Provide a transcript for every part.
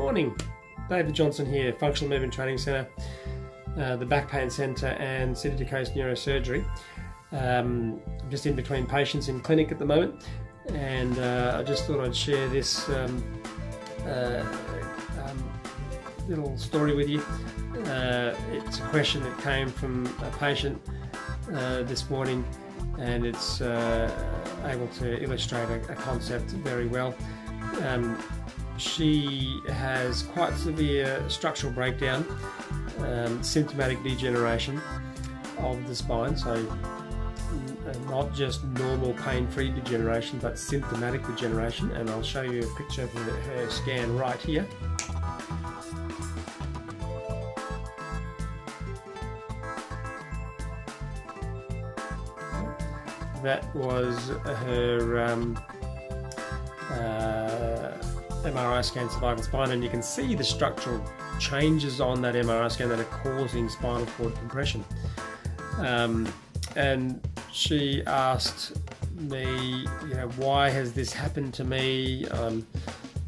morning. David Johnson here, Functional Movement Training Centre, the Back Pain Centre and City to Coast Neurosurgery. I'm just in between patients in clinic at the moment, and I just thought I'd share this little story with you. It's a question that came from a patient this morning, and it's able to illustrate a concept very well. She has quite severe structural breakdown, symptomatic degeneration of the spine, so not just normal pain-free degeneration but symptomatic degeneration, and I'll show you a picture of her scan right here. That was her MRI scan cervical spine, and you can see the structural changes on that MRI scan that are causing spinal cord compression. And she asked me, why has this happened to me? I'm,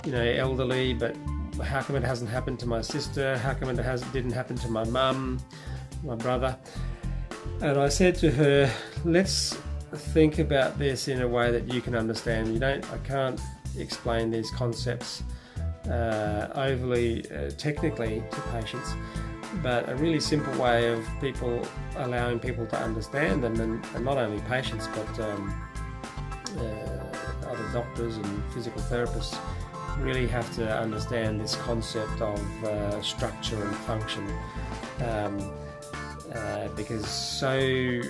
elderly, but how come it hasn't happened to my sister? How come it didn't happen to my mum, my brother? And I said to her, let's think about this in a way that you can understand. I can't explain these concepts overly technically to patients, but a really simple way of allowing people to understand them, and not only patients but other doctors and physical therapists really have to understand this concept of structure and function, because so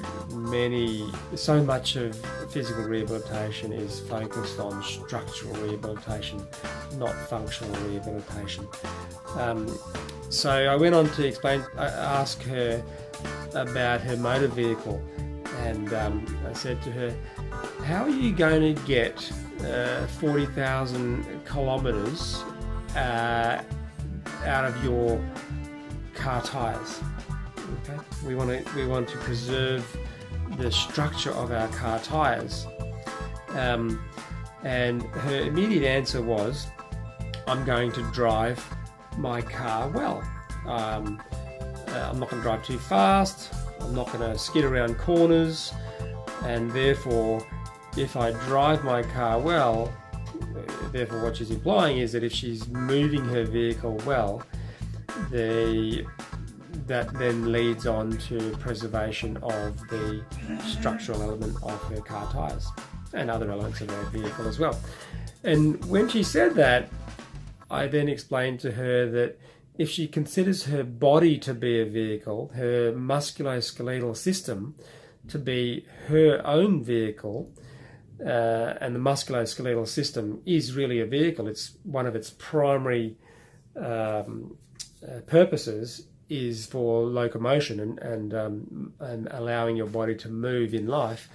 much of physical rehabilitation is focused on structural rehabilitation, not functional rehabilitation. So I went on to ask her about her motor vehicle, and I said to her, how are you going to get 40,000 kilometres out of your car tyres? Okay. We want to preserve the structure of our car tyres, and her immediate answer was, I'm going to drive my car well. I'm not going to drive too fast, I'm not going to skid around corners, and therefore if I drive my car well, therefore what she's implying is that if she's moving her vehicle well, that then leads on to preservation of the structural element of her car tyres and other elements of her vehicle as well. And when she said that, I then explained to her that if she considers her body to be a vehicle, her musculoskeletal system to be her own vehicle, and the musculoskeletal system is really a vehicle, it's one of its primary purposes is for locomotion and allowing your body to move in life.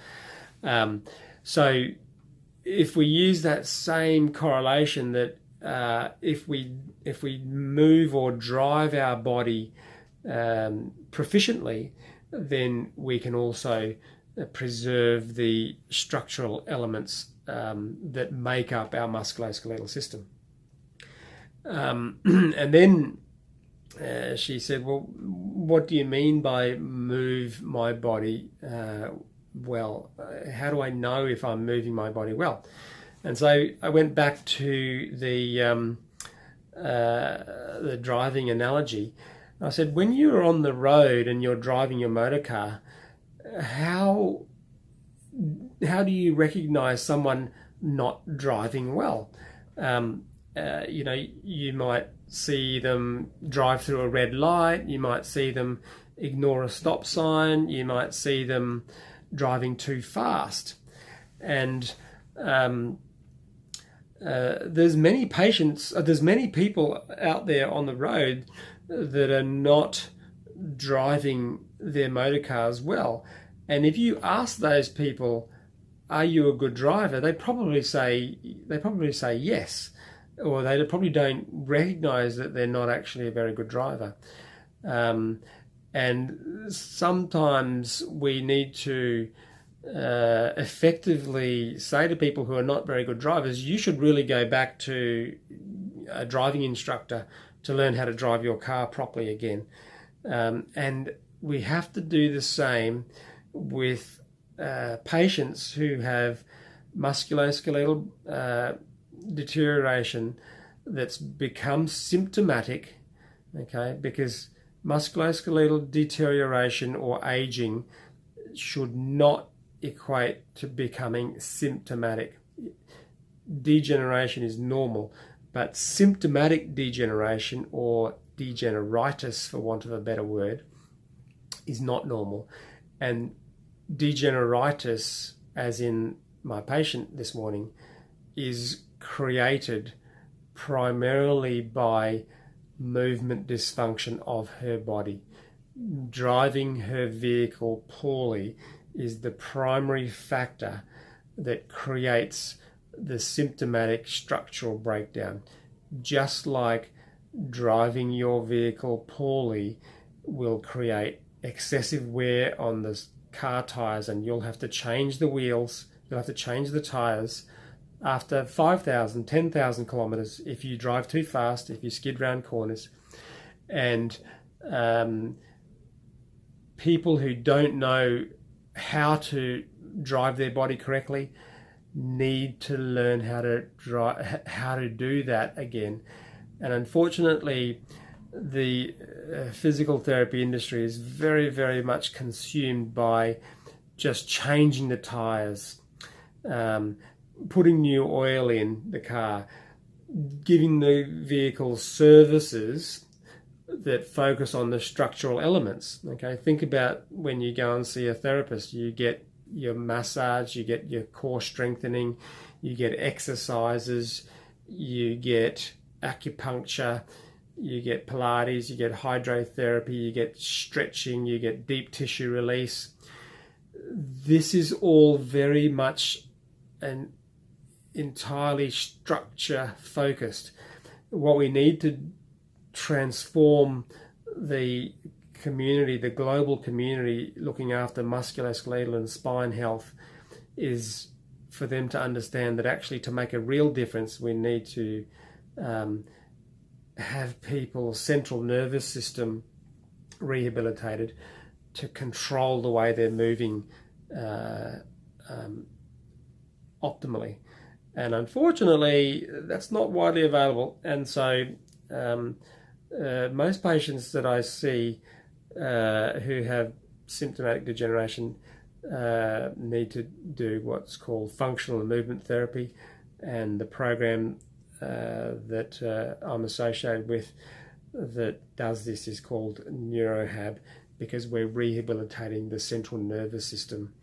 So if we use that same correlation that if we move or drive our body proficiently, then we can also preserve the structural elements that make up our musculoskeletal system. And then she said, well, what do you mean by move my body well? How do I know if I'm moving my body well? And so I went back to the driving analogy. I said, when you're on the road and you're driving your motor car, how do you recognize someone not driving well? You might see them drive through a red light, you might see them ignore a stop sign, you might see them driving too fast. And there's many people out there on the road that are not driving their motor cars well. And if you ask those people, are you a good driver? They probably say yes, or they probably don't recognize that they're not actually a very good driver. And sometimes we need to effectively say to people who are not very good drivers, you should really go back to a driving instructor to learn how to drive your car properly again. And we have to do the same with patients who have musculoskeletal deterioration that's become symptomatic, okay, because musculoskeletal deterioration or aging should not equate to becoming symptomatic. Degeneration is normal, but symptomatic degeneration, or degeneritis for want of a better word, is not normal. And degeneritis, as in my patient this morning, is created primarily by movement dysfunction of her body. Driving her vehicle poorly is the primary factor that creates the symptomatic structural breakdown. Just like driving your vehicle poorly will create excessive wear on the car tires, and you'll have to change the wheels, you'll have to change the tires after 5,000, 10,000 kilometers if you drive too fast, if you skid round corners. And people who don't know how to drive their body correctly need to learn how to do that again. And unfortunately, the physical therapy industry is very, very much consumed by just changing the tires, putting new oil in the car, giving the vehicle services that focus on the structural elements. Okay, think about when you go and see a therapist, you get your massage, you get your core strengthening, you get exercises, you get acupuncture, you get Pilates, you get hydrotherapy, you get stretching, you get deep tissue release. This is all very much an entirely structure focused. What we need to transform the community, the global community looking after musculoskeletal and spine health, is for them to understand that actually to make a real difference we need to have people's central nervous system rehabilitated to control the way they're moving optimally. And unfortunately, that's not widely available. And so most patients that I see who have symptomatic degeneration need to do what's called functional and movement therapy. And the program that I'm associated with that does this is called NeuroHab, because we're rehabilitating the central nervous system,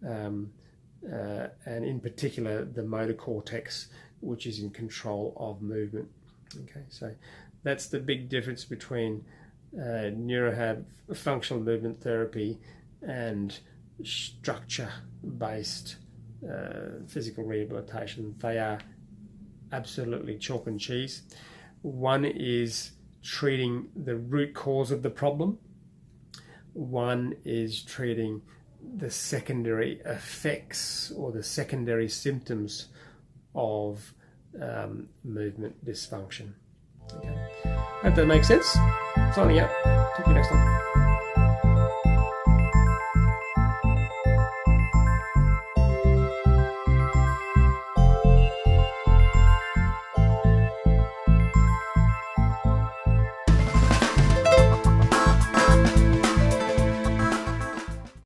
and in particular the motor cortex, which is in control of movement. Okay, so that's the big difference between NeuroHab, functional movement therapy, and structure-based physical rehabilitation. They are absolutely chalk and cheese. One is treating the root cause of the problem. One is treating the secondary effects or the secondary symptoms of movement dysfunction. Okay. Hope that makes sense. Signing out. Talk to you next time.